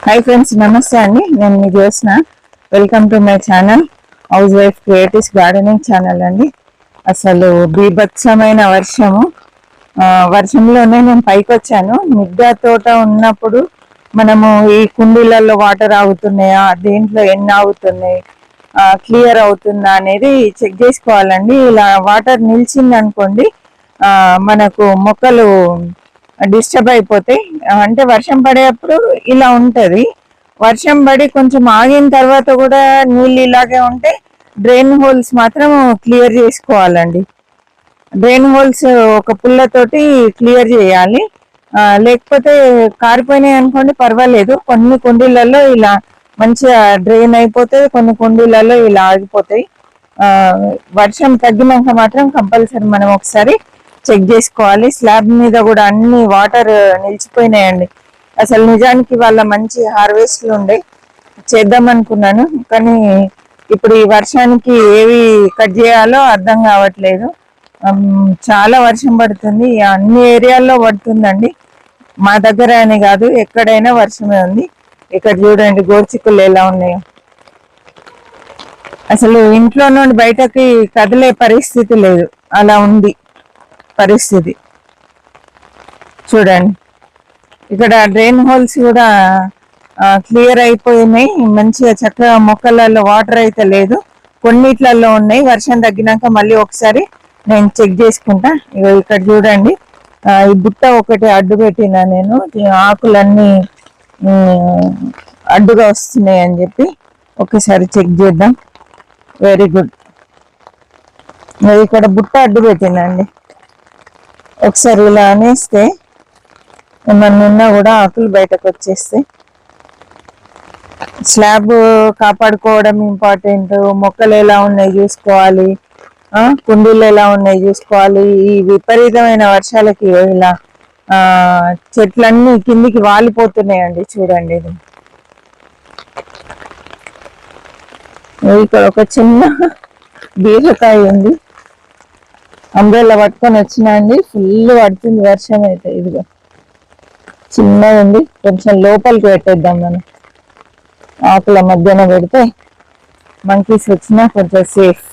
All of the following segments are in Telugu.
హాయ్ ఫ్రెండ్స్, నమస్తే అండి. నేను మీ Jyotsna. Welcome to my channel housewife creatives gardening channel అండి. అసలు బీభత్సమైన వర్షంలోనే నేను పైకి వచ్చాను. మిద్దె తోట ఉన్నప్పుడు మనము ఈ కుండీలలో వాటర్ ఆగుతున్నాయా, దేంట్లో ఎన్ని ఆగుతున్నాయి, క్లియర్ అవుతుందా అనేది చెక్ చేసుకోవాలండి. ఇలా వాటర్ నిలిచింది అనుకోండి, మనకు మొక్కలు డిస్టర్బ్ అయిపోతాయి. అంటే వర్షం పడేటప్పుడు ఇలా ఉంటది. వర్షం పడి కొంచెం ఆగిన తర్వాత కూడా నీళ్ళు ఇలాగే ఉంటే డ్రైన్ హోల్స్ మాత్రం క్లియర్ చేసుకోవాలండి. డ్రైన్ హోల్స్ ఒక పుల్లతోటి క్లియర్ చేయాలి. లేకపోతే కారిపోయినాయి అనుకోండి, పర్వాలేదు. కొన్ని కుండీలలో ఇలా మంచిగా డ్రైన్ అయిపోతాయి, కొన్ని కుండీలలో ఇలా ఆగిపోతాయి. వర్షం తగ్గినాక మాత్రం కంపల్సరీ మనం ఒకసారి చెక్ చేసుకోవాలి. స్లాబ్ మీద కూడా అన్ని వాటర్ నిలిచిపోయినాయండి. అసలు నిజానికి వాళ్ళ మంచి హార్వెస్ట్లు ఉండే చేద్దాం అనుకున్నాను, కానీ ఇప్పుడు ఈ వర్షానికి ఏవి కట్ చేయాలో అర్థం కావట్లేదు. చాలా వర్షం పడుతుంది, అన్ని ఏరియాల్లో పడుతుందండి. మా దగ్గర అని కాదు, ఎక్కడైనా వర్షమే ఉంది. ఇక్కడ చూడండి గోర్చిక్కులు ఎలా ఉన్నాయో. అసలు ఇంట్లో నుండి బయటకి కదిలే పరిస్థితి లేదు, అలా ఉంది పరిస్థితి. చూడండి, ఇక్కడ డ్రైన్ హోల్స్ కూడా క్లియర్ అయిపోయినాయి. మంచిగా చక్కగా మొక్కలలో వాటర్ అయితే లేదు, కొన్నిట్లలో ఉన్నాయి. వర్షం తగ్గినాక మళ్ళీ ఒకసారి నేను చెక్ చేసుకుంటా. ఇక్కడ చూడండి, ఈ బుట్ట ఒకటి అడ్డు పెట్టినా నేను, ఆకులన్నీ అడ్డుగా వస్తున్నాయి అని చెప్పి ఒకసారి చెక్ చేద్దాం. Very good. ఇక్కడ బుట్ట అడ్డు పెట్టినా అండి. ఒకసారి ఇలా అనేస్తే ఏమన్నా ఉన్నా కూడా ఆకులు బయటకు వచ్చేస్తే. స్లాబ్ కాపాడుకోవడం ఇంపార్టెంట్. మొక్కలు ఎలా ఉన్నాయి చూసుకోవాలి, కుండీలు ఎలా ఉన్నాయి చూసుకోవాలి. ఈ విపరీతమైన వర్షాలకి ఇలా చెట్లన్నీ కిందికి వాలిపోతున్నాయండి. చూడండి, ఇక్కడ ఒక చిన్న బీరకాయ ఉంది. అంబ్రెల్లా పట్టుకొని వచ్చినా అండి, ఫుల్ పడుతుంది వర్షం అయితే. ఇదిగో చిన్నగా ఉంది, కొంచెం లోపలికి పెట్టేద్దాం మనం. ఆకుల మధ్యన పెడితే మంకీస్ వచ్చినా కొంచెం సేఫ్.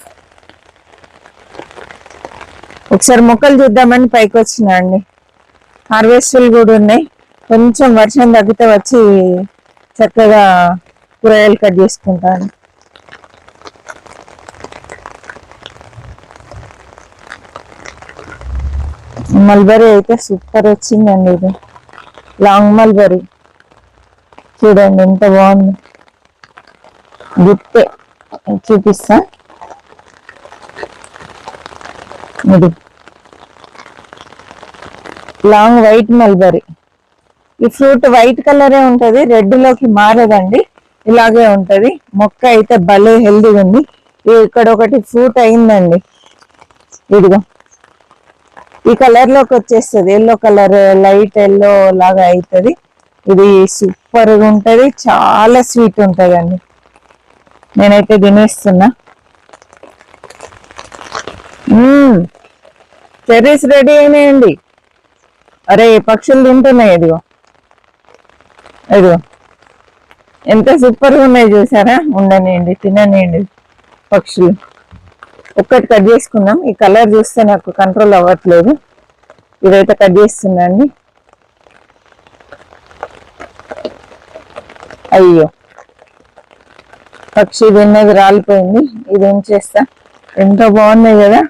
ఒకసారి మొక్కలు చూద్దామని పైకి వచ్చినా అండి. హార్వెస్టర్లు కూడా ఉన్నాయి. కొంచెం వర్షం తగ్గితే వచ్చి చక్కగా కూరగాయలు కట్ చేసుకుంటాను. మల్బరీ అయితే సూపర్ వచ్చిందండి. ఇది లాంగ్ మల్బరీ చూడండి ఎంత బాగుంది. గుట్టే చూపిస్తా. ఇది లాంగ్ వైట్ మల్బరీ. ఈ ఫ్రూట్ వైట్ కలరే ఉంటది, రెడ్ లోకి మారదండి, ఇలాగే ఉంటది. మొక్క అయితే భలే హెల్దీగా ఉంది. ఇక్కడ ఒకటి ఫ్రూట్ అయిందండి, ఇదిగో ఈ కలర్ లోకి వచ్చేస్తుంది. ఎల్లో కలర్, లైట్ ఎల్లో లాగా అవుతుంది. ఇది సూపర్ గా ఉంటది, చాలా స్వీట్ ఉంటదండి. నేనైతే తినేస్తున్నా. చెర్రీస్ రెడీ అయినాయండి. అరే, పక్షులు తింటున్నాయి. ఇదిగో ఇదిగో ఎంత సూపర్ గా ఉన్నాయి చూసారా. ఉండనియండి, తిననియండి పక్షులు. ఒక్కటి కట్ చేసుకుందాం. ఈ కలర్ చూస్తే నాకు కంట్రోల్ అవ్వట్లేదు. ఇదైతే కట్ చేస్తున్నా అండి. అయ్యో, పక్షి తిన్నది రాలిపోయింది. ఇదేం చేస్తా. ఎంత బాగున్నాయి కదా,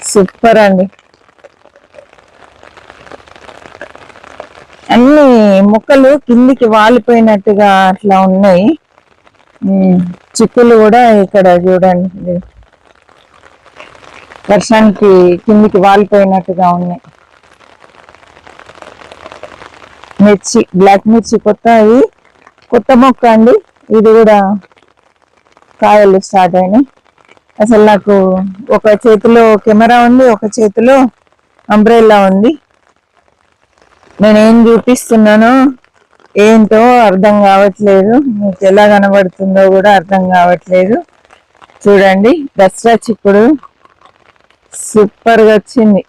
సూపర్ అండి. అన్ని మొక్కలు కిందికి వాలిపోయినట్టుగా అట్లా ఉన్నాయి. చిక్కులు కూడా ఇక్కడ చూడండి, వర్షానికి కిందికి వాలిపోయినట్టుగా ఉన్నాయి. మిర్చి, బ్లాక్ మిర్చి కొత్త మొక్క అండి. ఇది కూడా కాయలు స్టార్ట్ అయినాయి. అసలు నాకు ఒక చేతిలో కెమెరా ఉంది, ఒక చేతిలో అంబ్రెల్లా ఉంది. నేనేం చూపిస్తున్నానో ఏంటో అర్థం కావట్లేదు, మీకు ఎలా కనబడుతుందో కూడా అర్థం కావట్లేదు. చూడండి, దసరా చిక్కుడు సూపర్గా వచ్చింది.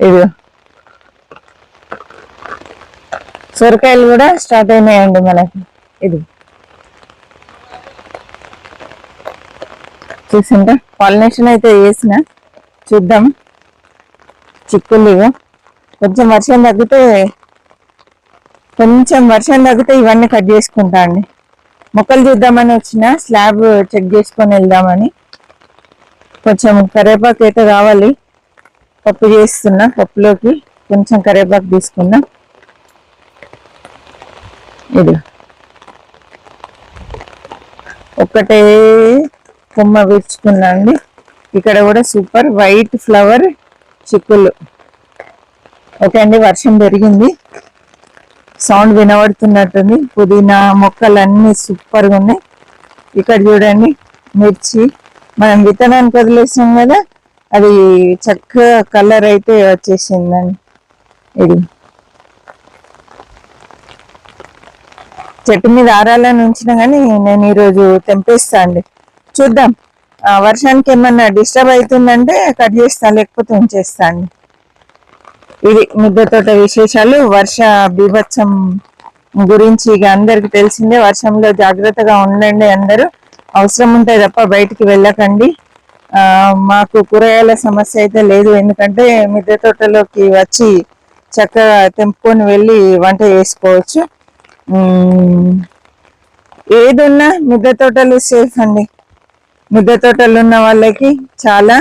ఇది సొరకాయలు కూడా స్టార్ట్ అయినాయండి మనకి. ఇది చూసిందా, పాలినేషన్ అయితే వేసిన, చూద్దాం. చిక్కులు కొంచెం వర్షం తగ్గితే ఇవన్నీ కట్ చేసుకుంటా అండి. మొక్కలు చూద్దామని వచ్చిన, స్లాబ్ చెక్ చేసుకొని వెళ్దామని. కొంచెం కరివేపాకు అయితే కావాలి, పప్పు చేస్తున్నా. పప్పులోకి కొంచెం కరివేపాకు తీసుకున్నా. ఇది ఒక్కటే కొమ్మ విరుచుకున్నా అండి. ఇక్కడ కూడా సూపర్ వైట్ ఫ్లవర్ చిక్కులు. ఓకే అండి, వర్షం పెరిగింది, సౌండ్ వినబడుతున్నట్టుంది. పుదీనా మొక్కలన్నీ సూపర్గా ఉన్నాయి. ఇక్కడ చూడండి మిర్చి, మనం విత్తనానికి వదిలేసాం కదా, అది చక్కగా కలర్ అయితే వచ్చేసిందండి. ఇది చెట్టు మీద ఆరాలని ఉంచిన కానీ నేను ఈరోజు తెంపేస్తా అండి. చూద్దాం, వర్షానికి ఏమన్నా డిస్టర్బ్ అవుతుందంటే కట్ చేస్తా, లేకపోతే ఉంచేస్తా అండి. ఇది మిద్దె తోట విశేషాలు. వర్ష బీభత్సం గురించి ఇక అందరికి తెలిసిందే. వర్షంలో జాగ్రత్తగా ఉండండి అందరూ. అవసరం ఉంటే తప్ప బయటికి వెళ్ళకండి. మాకు కూరగాయల సమస్య అయితే లేదు, ఎందుకంటే మిద్దె తోటలోకి వచ్చి చక్కగా తెంపుకొని వెళ్ళి వంట చేసుకోవచ్చు. ఏదున్నా మిద్దె తోటలు సేఫ్ అండి. మిద్దె తోటలు ఉన్న వాళ్ళకి చాలా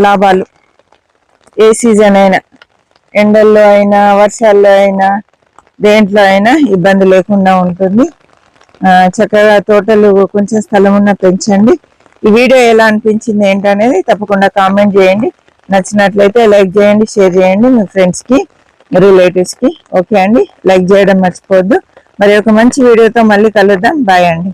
లాభాలు. ఏ సీజన్ అయినా, ఎండల్లో అయినా వర్షాల్లో అయినా దేంట్లో అయినా ఇబ్బంది లేకుండా ఉంటుంది. చక్కగా తోటలు కొంచెం స్థలం ఉన్న పెంచండి. ఈ వీడియో ఎలా అనిపించింది ఏంటనేది తప్పకుండా కామెంట్ చేయండి. నచ్చినట్లయితే లైక్ చేయండి, షేర్ చేయండి మీ ఫ్రెండ్స్కి, రిలేటివ్స్కి. ఓకే అండి, లైక్ చేయడం మర్చిపోవద్దు. మరి ఒక మంచి వీడియోతో మళ్ళీ కలుద్దాం. బాయ్ అండి.